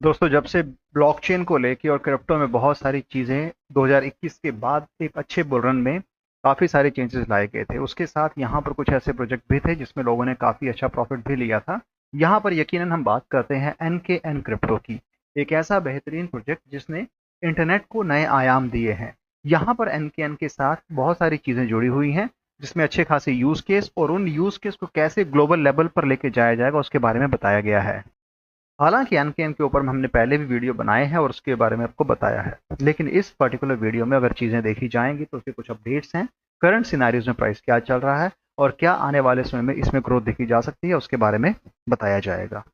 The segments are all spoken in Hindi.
दोस्तों, जब से ब्लॉकचेन को लेके और क्रिप्टो में बहुत सारी चीज़ें 2021 के बाद एक अच्छे बुल रन में काफ़ी सारे चेंजेस लाए गए थे। उसके साथ यहाँ पर कुछ ऐसे प्रोजेक्ट भी थे जिसमें लोगों ने काफ़ी अच्छा प्रॉफिट भी लिया था। यहाँ पर यकीनन हम बात करते हैं एन क्रिप्टो की। एक ऐसा बेहतरीन प्रोजेक्ट जिसने इंटरनेट को नए आयाम दिए हैं। यहाँ पर एन के साथ बहुत सारी चीज़ें जुड़ी हुई हैं, जिसमें अच्छे खासे यूज़ केस और उन यूज़ केस को कैसे ग्लोबल लेवल पर लेके जाया जाएगा उसके बारे में बताया गया है। हालांकि अनकेन के ऊपर हमने पहले भी वीडियो बनाए हैं और उसके बारे में आपको बताया है, लेकिन इस पर्टिकुलर वीडियो में अगर चीज़ें देखी जाएंगी तो उसके कुछ अपडेट्स हैं। करंट सिनारियोज में प्राइस क्या चल रहा है और क्या आने वाले समय में इसमें ग्रोथ देखी जा सकती है, उसके बारे में बताया जाएगा।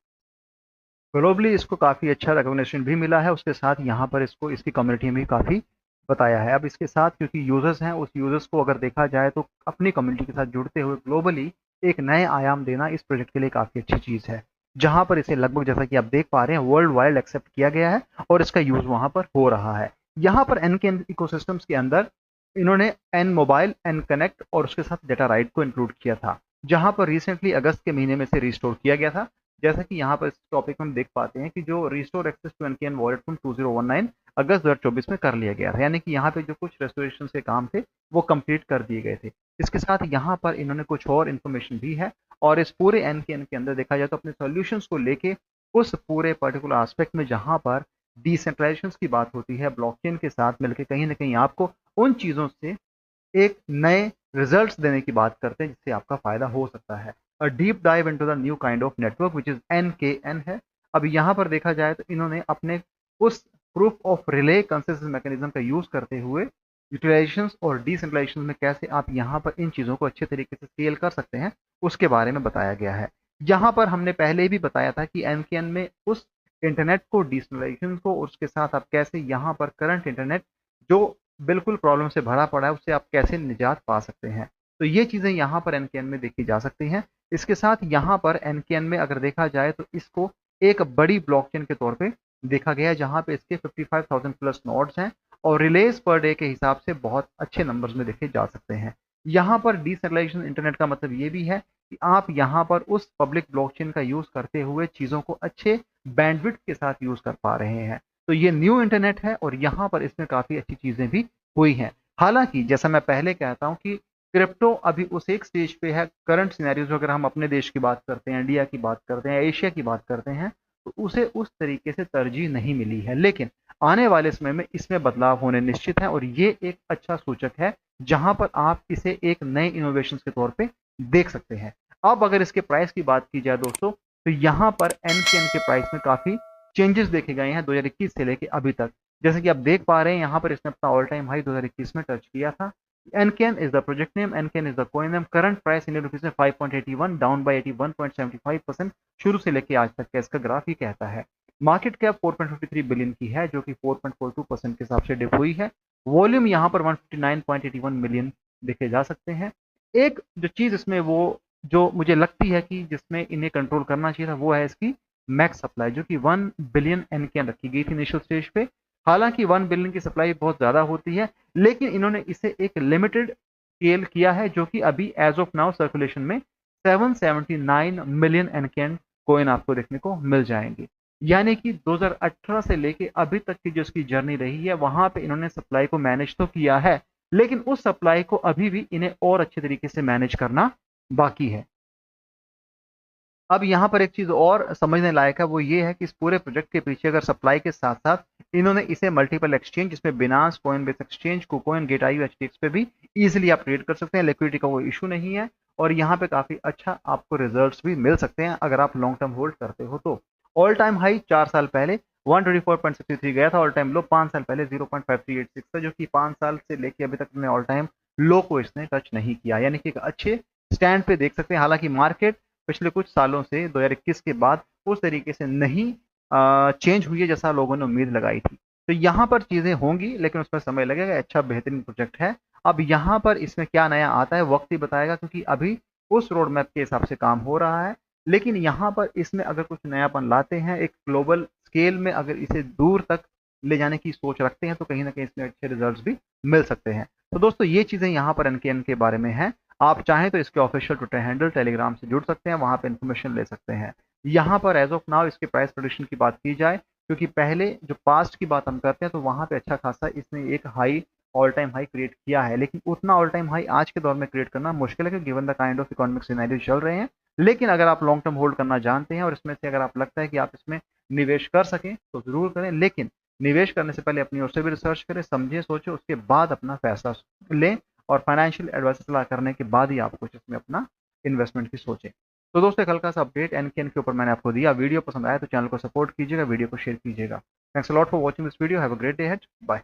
ग्लोबली इसको काफ़ी अच्छा रिकॉग्निशन भी मिला है। उसके साथ यहाँ पर इसको इसकी कम्युनिटी में भी काफ़ी बताया है। अब इसके साथ क्योंकि यूजर्स हैं, उस यूजर्स को अगर देखा जाए तो अपनी कम्युनिटी के साथ जुड़ते हुए ग्लोबली एक नए आयाम देना इस प्रोजेक्ट के लिए काफ़ी अच्छी चीज़ है। जहाँ पर इसे लगभग, जैसा कि आप देख पा रहे हैं, वर्ल्ड वाइड एक्सेप्ट किया गया है और इसका यूज़ वहाँ पर हो रहा है। यहाँ पर एन के इकोसिस्टम्स के अंदर इन्होंने एन मोबाइल, एन कनेक्ट और उसके साथ डेटा राइट को इंक्लूड किया था, जहाँ पर रिसेंटली अगस्त के महीने में से रिस्टोर किया गया था। जैसा कि यहाँ पर इस टॉपिक में हम देख पाते हैं कि जो restore access to NKN wallet from 2019 अगस्त 2024 में कर लिया गया था, यानी कि यहाँ पे जो कुछ रेस्टोरेशन के काम थे वो कंप्लीट कर दिए गए थे। इसके साथ यहाँ पर इन्होंने कुछ और इन्फॉर्मेशन भी है और इस पूरे एनकेएन के अंदर देखा जाए तो अपने सॉल्यूशंस को लेके उस पूरे पर्टिकुलर एस्पेक्ट में जहाँ पर डिसेंट्रलाइजेशन की बात होती है, ब्लॉकचेन के साथ मिलकर कहीं ना कहीं आपको उन चीज़ों से एक नए रिजल्ट्स देने की बात करते हैं जिससे आपका फायदा हो सकता है। A deep dive into the new kind of network which is NKN है। अब यहाँ पर देखा जाए तो इन्होंने अपने उस proof of relay consensus mechanism का यूज करते हुए यूटिलाइजेशन और डिसेंट्रलाइजेशन में कैसे आप यहाँ पर इन चीज़ों को अच्छे तरीके से स्केल कर सकते हैं उसके बारे में बताया गया है। यहाँ पर हमने पहले भी बताया था कि एनकेएन में उस इंटरनेट को, डिसेंट्रलाइजेशन को, उसके साथ आप कैसे यहाँ पर करंट इंटरनेट जो बिल्कुल प्रॉब्लम से भरा पड़ा है उससे आप कैसे निजात पा सकते हैं। तो ये चीज़ें यहाँ पर एनकेएन में देखी जा सकती हैं। इसके साथ यहाँ पर एनकेएन में अगर देखा जाए तो इसको एक बड़ी ब्लॉकचेन के तौर पे देखा गया है, जहाँ पे इसके 55,000 प्लस नोड्स हैं और रिलेज पर डे के हिसाब से बहुत अच्छे नंबर्स में देखे जा सकते हैं। यहाँ पर डिसेंट्रलाइजेशन इंटरनेट का मतलब ये भी है कि आप यहाँ पर उस पब्लिक ब्लॉकचेन का यूज़ करते हुए चीज़ों को अच्छे बैंडविड्थ के साथ यूज़ कर पा रहे हैं। तो ये न्यू इंटरनेट है और यहाँ पर इसमें काफ़ी अच्छी चीज़ें भी हुई हैं। हालांकि जैसा मैं पहले कहता हूँ कि क्रिप्टो अभी उस एक स्टेज पे है, करंट सिनेरियोज अगर हम अपने देश की बात करते हैं, इंडिया की बात करते हैं, एशिया की बात करते हैं, तो उसे उस तरीके से तरजीह नहीं मिली है। लेकिन आने वाले समय में इसमें बदलाव होने निश्चित है और ये एक अच्छा सूचक है जहां पर आप इसे एक नए इनोवेशन के तौर पे देख सकते हैं। अब अगर इसके प्राइस की बात की जाए दोस्तों, तो यहाँ पर एनकेएन के प्राइस में काफी चेंजेस देखे गए हैं 2021 से लेके अभी तक। जैसे कि आप देख पा रहे हैं यहाँ पर इसने अपना ऑल टाइम हाई 2021 में टच किया था। NKN is the project name, NKN is the coin name. Current price Indian rupees में 5.81, डाउन बाय 81.75%। शुरू से लेके आज तक का इसका ग्राफ ही कहता है। मार्केट कैप 4.53 बिलियन की है, जो कि 4.42% के हिसाब से डिप हुई है। वॉल्यूम यहाँ पर 159.81 मिलियन देखे जा सकते हैं। एक जो चीज इसमें वो जो मुझे लगती है कि जिसमें इन्हें कंट्रोल करना चाहिए था वो है इसकी मैक्स सप्लाई, जो कि 1 बिलियन एनकेन रखी गई थी इनिशियल स्टेज पे। हालांकि 1 बिलियन की सप्लाई बहुत ज़्यादा होती है, लेकिन इन्होंने इसे एक लिमिटेड स्केल किया है, जो कि अभी एज ऑफ नाउ सर्कुलेशन में 779 मिलियन एनकेन कोइन आपको देखने को मिल जाएंगे। यानी कि 2018 से लेके अभी तक की जो इसकी जर्नी रही है वहां पे इन्होंने सप्लाई को मैनेज तो किया है, लेकिन उस सप्लाई को अभी भी इन्हें और अच्छे तरीके से मैनेज करना बाकी है। अब यहाँ पर एक चीज़ और समझने लायक है, वो ये है कि इस पूरे प्रोजेक्ट के पीछे अगर सप्लाई के साथ साथ इन्होंने इसे मल्टीपल एक्सचेंज, जिसमें बिनास, कोइनबेस एक्सचेंज, कुकोइन, गेट.io, एचटीएक्स पे भी इजीली आप ट्रेड कर सकते हैं। लिक्विडिटी का कोई इशू नहीं है और यहाँ पे काफ़ी अच्छा आपको रिजल्ट्स भी मिल सकते हैं अगर आप लॉन्ग टर्म होल्ड करते हो तो। ऑल टाइम हाई 4 साल पहले 124.63 गया था, ऑल टाइम लो 5 साल पहले 0.5386 था, जो कि 5 साल से लेके अभी तक ऑल टाइम लो को इसने टच नहीं किया, यानी कि एक अच्छे स्टैंड पे देख सकते हैं। हालांकि मार्केट पिछले कुछ सालों से 2021 के बाद उस तरीके से नहीं चेंज हुई है जैसा लोगों ने उम्मीद लगाई थी। तो यहाँ पर चीज़ें होंगी लेकिन उसमें समय लगेगा। अच्छा बेहतरीन प्रोजेक्ट है। अब यहाँ पर इसमें क्या नया आता है वक्त ही बताएगा, क्योंकि अभी उस रोड मैप के हिसाब से काम हो रहा है। लेकिन यहाँ पर इसमें अगर कुछ नयापन लाते हैं, एक ग्लोबल स्केल में अगर इसे दूर तक ले जाने की सोच रखते हैं, तो कहीं ना कहीं इसमें अच्छे रिजल्ट्स भी मिल सकते हैं। तो दोस्तों ये चीज़ें यहाँ पर एनकेएन के बारे में है। आप चाहें तो इसके ऑफिशियल ट्विटर हैंडल, टेलीग्राम से जुड़ सकते हैं, वहां पे इन्फॉर्मेशन ले सकते हैं। यहाँ पर एज ऑफ नाउ इसके प्राइस प्रोडिक्शन की बात की जाए क्योंकि पहले जो पास्ट की बात हम करते हैं तो वहाँ पे अच्छा खासा इसने एक high all time high create किया है, लेकिन उतना ऑल टाइम हाई आज के दौर में क्रिएट करना मुश्किल है, given the kind of economic scenario चल रहे हैं। लेकिन अगर आप लॉन्ग टर्म होल्ड करना जानते हैं और इसमें से अगर आप लगता है कि आप इसमें निवेश कर सकें तो जरूर करें, लेकिन निवेश करने से पहले अपनी ओर से भी रिसर्च करें, समझें, सोचें, उसके बाद अपना फैसला लें और फाइनेंशियल एडवाइस सलाह करने के बाद ही आप कुछ इसमें अपना इन्वेस्टमेंट की सोचें। तो दोस्तों एक हल्का सा अपडेट एनकेन के ऊपर मैंने आपको दिया। वीडियो पसंद आया तो चैनल को सपोर्ट कीजिएगा, वीडियो को शेयर कीजिएगा। Thanks a lot for watching this video. Have a great day ahead. Bye.